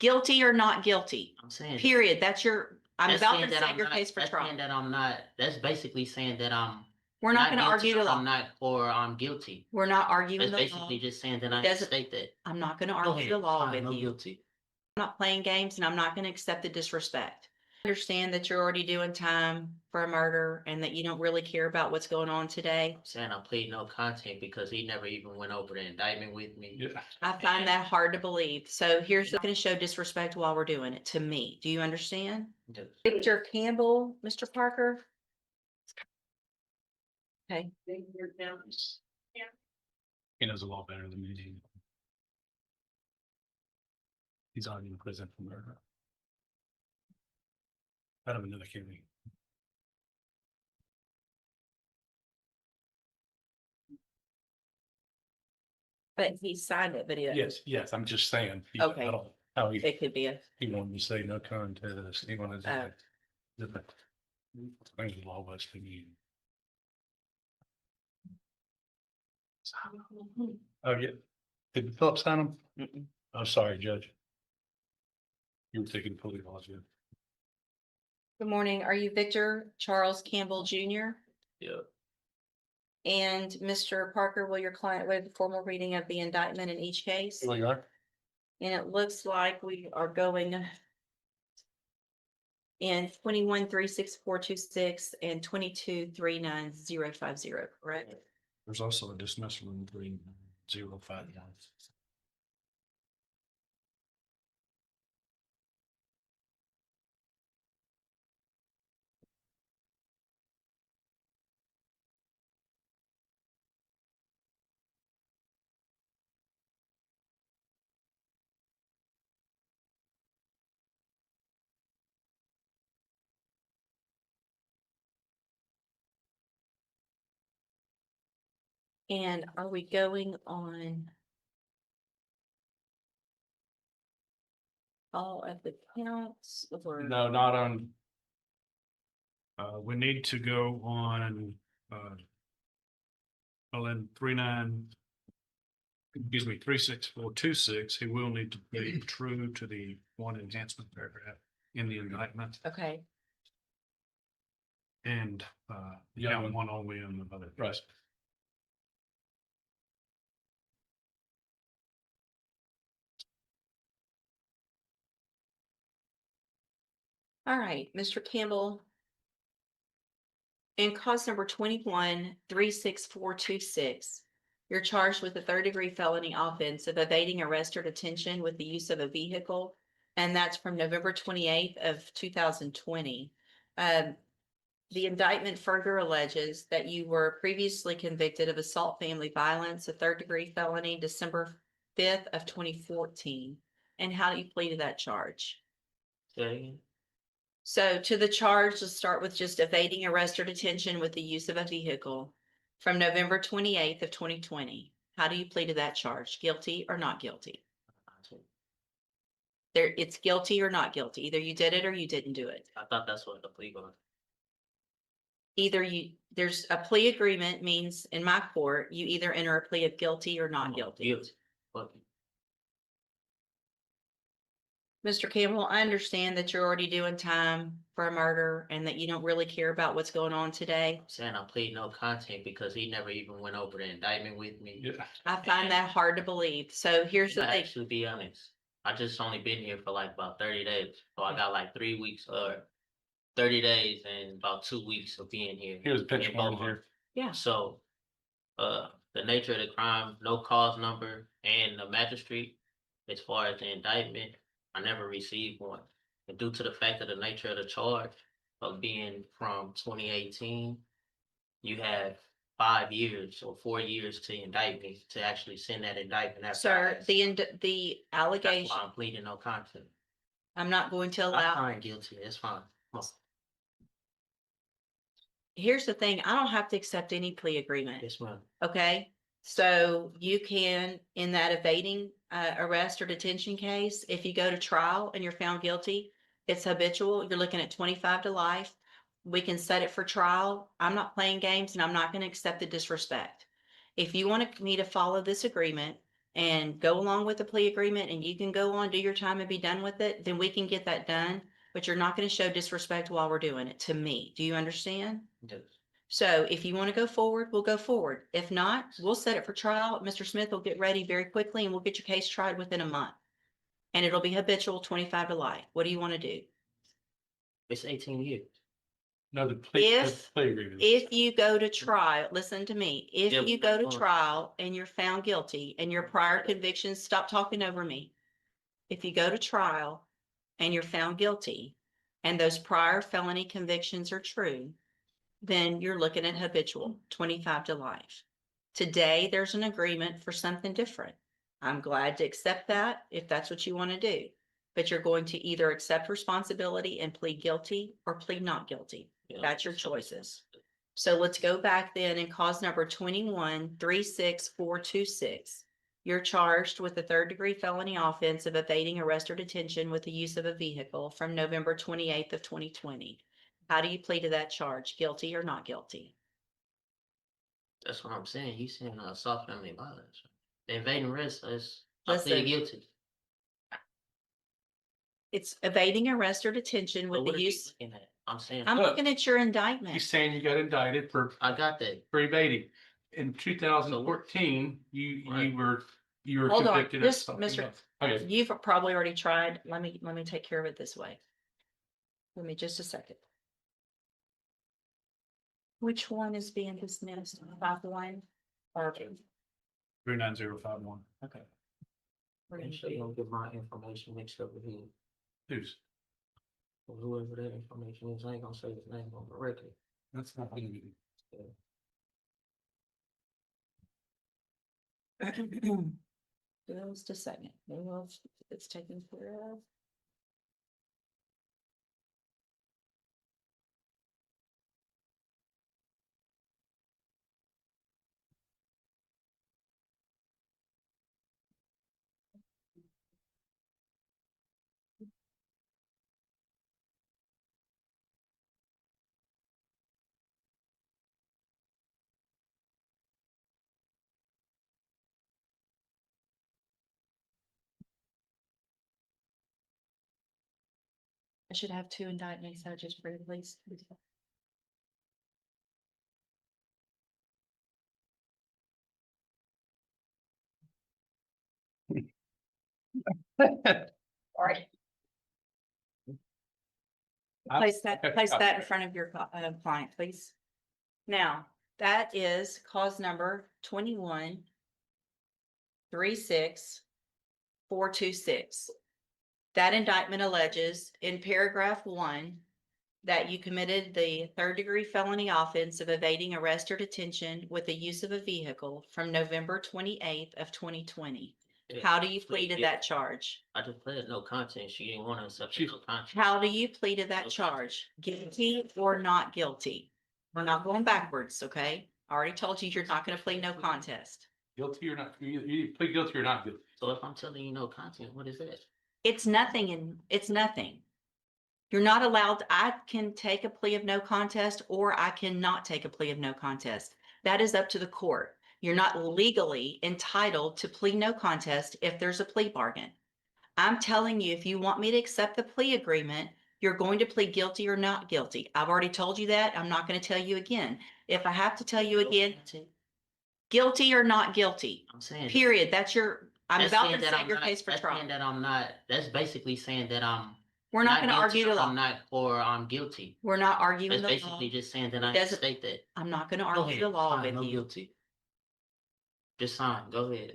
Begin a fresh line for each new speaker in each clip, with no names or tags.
Guilty or not guilty?
I'm saying.
Period. That's I'm
That's
about
saying
to
that
set
I'm
your
not-
case for
that's
trial.
saying that I'm not. That's basically saying that I'm.
We're not gonna argue the law.
I'm not, or I'm guilty.
We're not arguing
That's
the
basically
law.
just saying that I
Doesn't-
state that.
I'm not gonna
Go
argue
ahead.
the law
Fine,
with
no
you.
guilty.
I'm not playing games and I'm not gonna accept the disrespect. I understand that you're already doing time for a murder and that you don't really care about what's going on today.
I'm saying I plead no content because he never even went over the indictment with me.
Yeah.
I find that hard to believe. So here's not gonna show disrespect while we're doing it to me. Do you understand?
Yes.
Victor Campbell, Mr. Parker? Okay.
He knows a lot better than me. He's already in prison for murder. Out of another county.
But he signed it, but
Yes, I'm just saying.
Okay.
I don't, how
it could be
he wanted to say no contest, he wanted
Oh.
to. Different. Things the law was to me. Oh, yeah. Did Philip sign them?
Mm-mm.
I'm sorry, Judge. You were taking police laws, yeah.
Good morning. Are you Victor Charles Campbell Jr.?
Yeah.
And Mr. Parker, will your client waive the formal reading of the indictment in each case?
Well, you are?
And it looks like we are going in 21-36426 and 22-39050, correct?
There's also a dismissal in 3051.
And are we going on all of the counts or?
No, not on. We need to go on, well, in 36426, he will need to be true to the one enhancement paragraph in the indictment
Okay,
and, count one only on the other. Right.
all right, Mr. Campbell. In cause number 21-36426, you're charged with a third-degree felony offense of evading arrest or detention with the use of a vehicle, and that's from November 28th of 2020. The indictment further alleges that you were previously convicted of assault family violence, a third-degree felony, December 5th of 2014. And how do you plead to that charge?
Say that again.
So to the charge, let's start with just evading arrest or detention with the use of a vehicle from November 28th of 2020. How do you plead to that charge? Guilty or not guilty? There, it's guilty or not guilty. Either you did it or you didn't do it.
I thought that's what the plea was.
Either there's a plea agreement means in my court, you either enter a plea of guilty or not guilty.
But
Mr. Campbell, I understand that you're already doing time for a murder and that you don't really care about what's going on today.
I'm saying I plead no content because he never even went over the indictment with me.
Yeah.
I find that hard to believe. So here's the
To
thing.
actually be honest, I just only been here for like about 30 days. So I got like 3 weeks or 30 days and about 2 weeks of being here.
Here's a picture
in both
one here.
Yeah.
So, the nature of the crime, no cause number, and the magistrate, as far as the indictment, I never received one. And due to the fact of the nature of the charge of being from 2018, you have 5 years or 4 years to indict me to actually send that indictment. After
Sir, the
that's
allegation,
why I'm pleading no contest.
I'm not going to
I'm
allow.
fine guilty. It's fine.
Here's the thing, I don't have to accept any plea agreement,
Yes, ma'am.
okay? So you can, in that evading arrest or detention case, if you go to trial and you're found guilty, it's habitual, you're looking at 25 to life. We can set it for trial. I'm not playing games and I'm not gonna accept the disrespect. If you want me to follow this agreement, and go along with the plea agreement and you can go on, do your time and be done with it, then we can get that done. But you're not going to show disrespect while we're doing it to me. Do you understand?
Yes.
So if you want to go forward, we'll go forward. If not, we'll set it for trial. Mr. Smith will get ready very quickly and we'll get your case tried within a month. And it'll be habitual 25 to life. What do you want to do?
It's 18 years.
No, the plea
If-
agreement.
If you go to trial, listen to me, if
Yeah,
you
but
go to
hold on.
trial and you're found guilty and your prior convictions, stop talking over me. If you go to trial and you're found guilty and those prior felony convictions are true, then you're looking at habitual 25 to life. Today, there's an agreement for something different. I'm glad to accept that if that's what you want to do. But you're going to either accept responsibility and plead guilty or plead not guilty.
Yeah.
That's your choices. So let's go back then and cause number 21-36426. You're charged with a third-degree felony offense of evading arrest or detention with the use of a vehicle from November 28th of 2020. How do you plead to that charge? Guilty or not guilty?
That's what I'm saying. You saying assault family violence. The invading arrest is, I plead
Listen.
guilty.
It's evading arrest or detention
But
with
what
the
are you
use.
looking at? I'm saying,
I'm
Look,
looking at your
He's
indictment.
saying you got indicted for
I got that.
evading. In 2014,
Right.
you were
Hold on,
convicted of
just
something
Mr.
else. Okay,
You've probably already tried. Let me take care of it this way. Give me just a second. Which one is being dismissed? 5-1? Or
39051.
okay.
Make sure you don't get my information mixed up with him.
Who's?
Whoever that information is, I ain't gonna say his name on the record.
That's not me.
Just a second. Maybe it's taken care of. I should have 2 indictments. I just released. All right. Place that in front of your client, please. Now, that is cause number 21-36426. That indictment alleges in paragraph 1 that you committed the third-degree felony offense of evading arrest or detention with the use of a vehicle from November 28th of 2020. How do you plead to that charge?
I just pleaded no contest. She didn't want to accept no contest.
How do you plead to that charge? Guilty or not guilty? We're not going backwards, okay? I already told you you're not gonna plead no contest.
Guilty or not, you plead guilty or not guilty.
So if I'm telling you no content, what is that?
It's nothing and it's nothing. You're not allowed, I can take a plea of no contest or I cannot take a plea of no contest. That is up to the court. You're not legally entitled to plead no contest if there's a plea bargain. I'm telling you, if you want me to accept the plea agreement, you're going to plead guilty or not guilty. I've already told you that. I'm not going to tell you again. If I have to tell you again, guilty or not guilty,
I'm saying.
period. That's I'm
That's
about
saying
to
that
set
I'm
your
not-
case for
that's
trial.
saying that I'm not, that's basically saying that I'm.
We're not going to
guilty
argue the
or
law.
I'm not, or I'm guilty.
We're not arguing
That's
the law.
basically just saying that
It
I
doesn't-
state that.
I'm not going to
Go
argue
ahead,
the law
sign,
with
no
you.
guilty. Just sign, go ahead.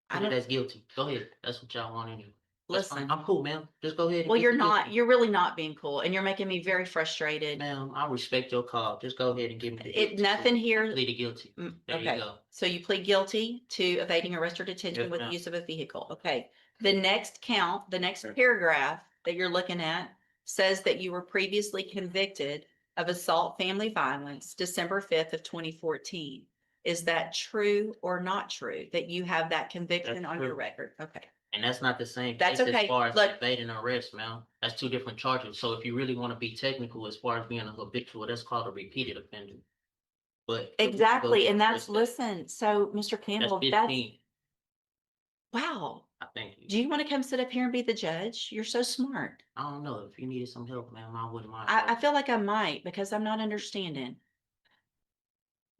I
Put it
don't-
as guilty, go ahead, that's what y'all want anyway. That's fine.
Listen,
I'm cool, ma'am, just go ahead. and
well,
get
you're
the
not,
guilty.
you're really not being cool and you're making me very frustrated.
Ma'am, I respect your call, just go ahead and give me the.
It,
guilty.
nothing here.
Plead guilty, there you
Okay,
go.
so you plead guilty to evading arrest or detention
Yes,
with the
ma'am.
use of a vehicle. Okay. The next count, the next paragraph that you're looking at says that you were previously convicted of assault family violence, December 5th of 2014. Is that true or not true that you have that conviction
That's
on your
true.
record? Okay.
And that's not the same
That's
case
okay.
as far as
Look-
evading arrest, ma'am. That's two different charges. So if you really want to be technical as far as being a habitual, that's called a repeated offender. But
Exactly. And that's,
that.
listen, so Mr.
That's
Campbell,
15.
Wow.
I think,
Do you want to come sit up here and be the judge? You're so smart.
I don't know, if you needed some help, ma'am, I wouldn't mind.
I feel like I might because I'm not understanding.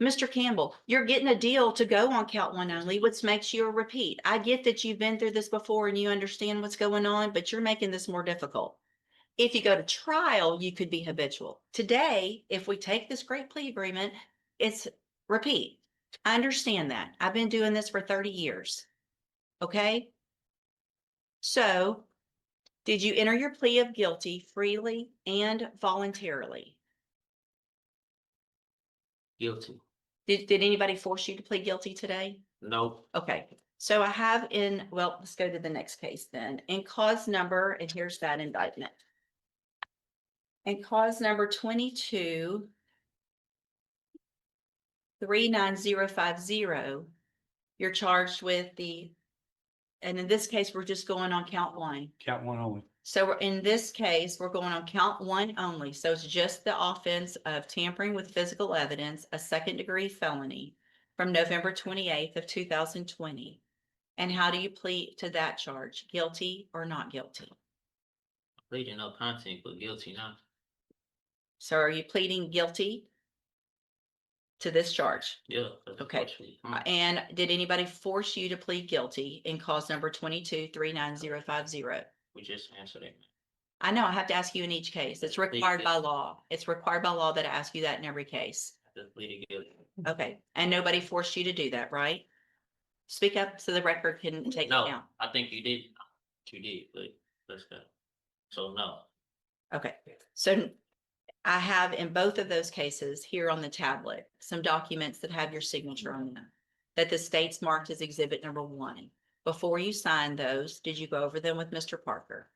Mr. Campbell, you're getting a deal to go on count one only, which makes you a repeat. I get that you've been through this before and you understand what's going on, but you're making this more difficult. If you go to trial, you could be habitual. Today, if we take this great plea agreement, it's repeat. I understand that. I've been doing this for 30 years. Okay? So, did you enter your plea of guilty freely and voluntarily?
Guilty.
Did anybody force you to plead guilty today?
Nope.
Okay, so I have well, let's go to the next case then. In cause number, and here's that indictment. In cause number 22-39050, you're charged with and in this case, we're just going on count one.
Count one only.
So in this case, we're going on count one only. So it's just the offense of tampering with physical evidence, a second-degree felony from November 28th of 2020. And how do you plead to that charge? Guilty or not guilty?
Pleading no content, but guilty now.
So are you pleading guilty to this charge?
Yeah. 'cause
Okay.
unfortunately,
And did anybody force you to plead guilty in cause number 22-39050?
we just answered it.
I know I have to ask you in each case. It's required by law. It's required by law that I ask you that in every case.
Just pleaded guilty.
Okay, and nobody forced you to do that, right? Speak up so the record can take
No,
account.
I think you did. You did, but let's go. So no.
Okay, so I have in both of those cases here on the tablet, some documents that have your signature on them, that the state's marked as exhibit number 1. Before you signed those, did you go over them with Mr. Parker?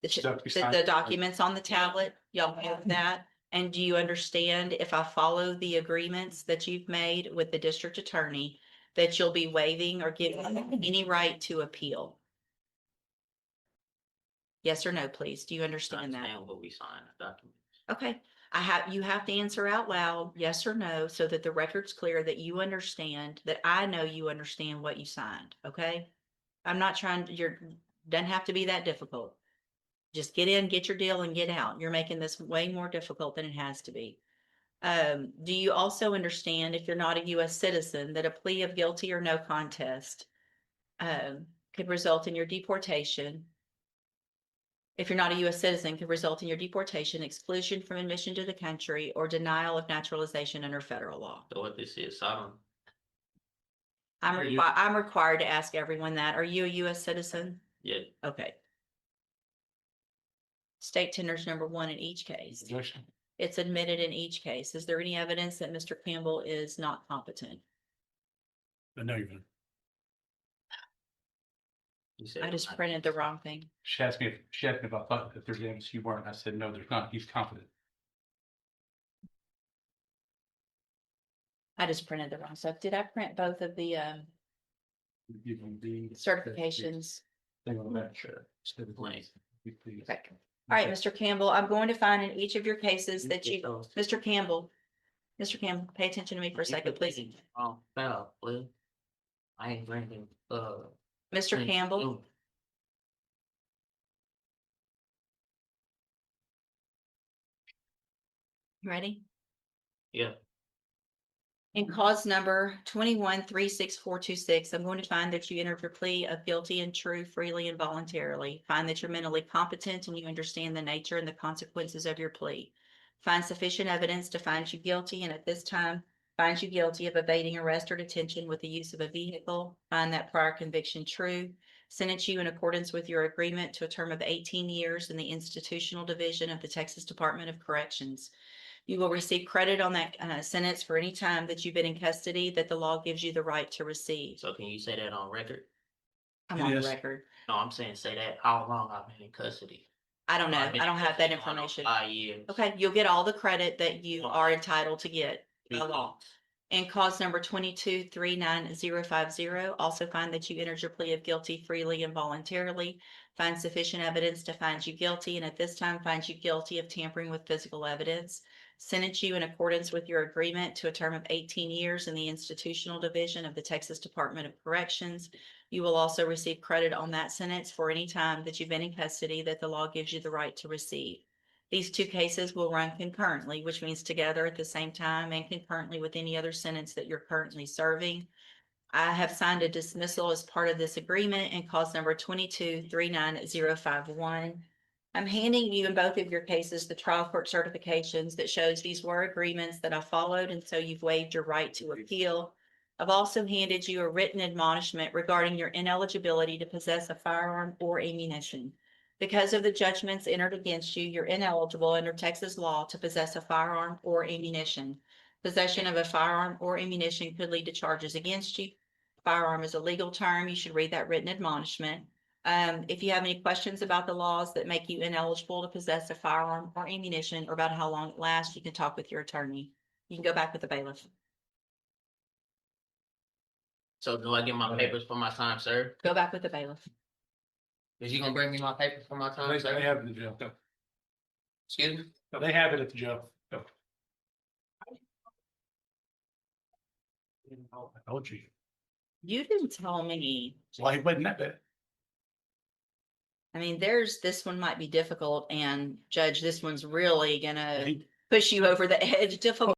The documents on the tablet, y'all have that? And do you understand if I follow the agreements that you've made with the district attorney, that you'll be waiving or giving any right to appeal? Yes or no, please? Do you understand that?
Understand what we signed, the document.
Okay, you have to answer out loud, yes or no, so that the record's clear that you understand, that I know you understand what you signed, okay? I'm not trying to, doesn't have to be that difficult. Just get in, get your deal and get out. You're making this way more difficult than it has to be. Do you also understand, if you're not a US citizen, that a plea of guilty or no contest could result in your deportation? If you're not a US citizen, could result in your deportation, exclusion from admission to the country, or denial of naturalization under federal law.
So what this is, I don't,
I'm required to ask everyone that. Are you a US citizen?
yeah,
Okay. State tenders number 1 in each case.
Objection.
It's admitted in each case. Is there any evidence that Mr. Campbell is not competent?
No, you're gonna.
you said.
I just printed the wrong thing.
She asked me if I thought that there's evidence you weren't. I said, no, there's not. He's competent.
I just printed the wrong stuff. Did I print both of the
You can be.
certifications?
Thing on that, sure. Instead of
Blank.
Okay. All right, Mr. Campbell, I'm going to find in each of your cases that you, Mr. Campbell, pay attention to me for a second, please.
Oh, foul, please. I ain't drinking,
Mr. Campbell, you ready?
Yeah,
In cause number 21-36426, I'm going to find that you entered your plea of guilty and true freely and voluntarily. Find that you're mentally competent and you understand the nature and the consequences of your plea. Find sufficient evidence to find you guilty, and at this time, find you guilty of evading arrest or detention with the use of a vehicle. Find that prior conviction true. Sentence you in accordance with your agreement to a term of 18 years in the institutional division of the Texas Department of Corrections. You will receive credit on that sentence for any time that you've been in custody that the law gives you the right to receive.
so can you say that on record?
I'm on the
Yes.
record.
No, I'm saying say that, how long I've been in custody.
I don't know.
I've been
I
in
don't have that
custody going on
information.
5 years.
Okay, you'll get all the credit that you are entitled to get by
3
law.
months.
And cause number 22-39050, also find that you entered your plea of guilty freely and voluntarily. Find sufficient evidence to find you guilty, and at this time find you guilty of tampering with physical evidence. sentence you in accordance with your agreement to a term of 18 years in the institutional division of the Texas Department of Corrections. You will also receive credit on that sentence for any time that you've been in custody that the law gives you the right to receive. These two cases will run concurrently, which means together at the same time and concurrently with any other sentence that you're currently serving. I have signed a dismissal as part of this agreement and cause number 22-39051. I'm handing you in both of your cases the trial court certifications that shows these were agreements that I followed, and so you've waived your right to appeal. I've also handed you a written admonishment regarding your ineligibility to possess a firearm or ammunition. Because of the judgments entered against you, you're ineligible under Texas law to possess a firearm or ammunition. Possession of a firearm or ammunition could lead to charges against you. Firearm is a legal term. You should read that written admonishment. If you have any questions about the laws that make you ineligible to possess a firearm or ammunition, or about how long it lasts, you can talk with your attorney. You can go back with the bailiff.
So do I get my papers for my time served?
Go back with the bailiff.
Is you gonna bring me my papers for my time
They
served?
have it in the jail. Go.
Excuse me?
They have it at the jail. Go. I told you.
You didn't tell me.
Well, he wasn't that bad.
I mean, this one might be difficult, and Judge, this one's really gonna
He-
push you over the edge. Difficult.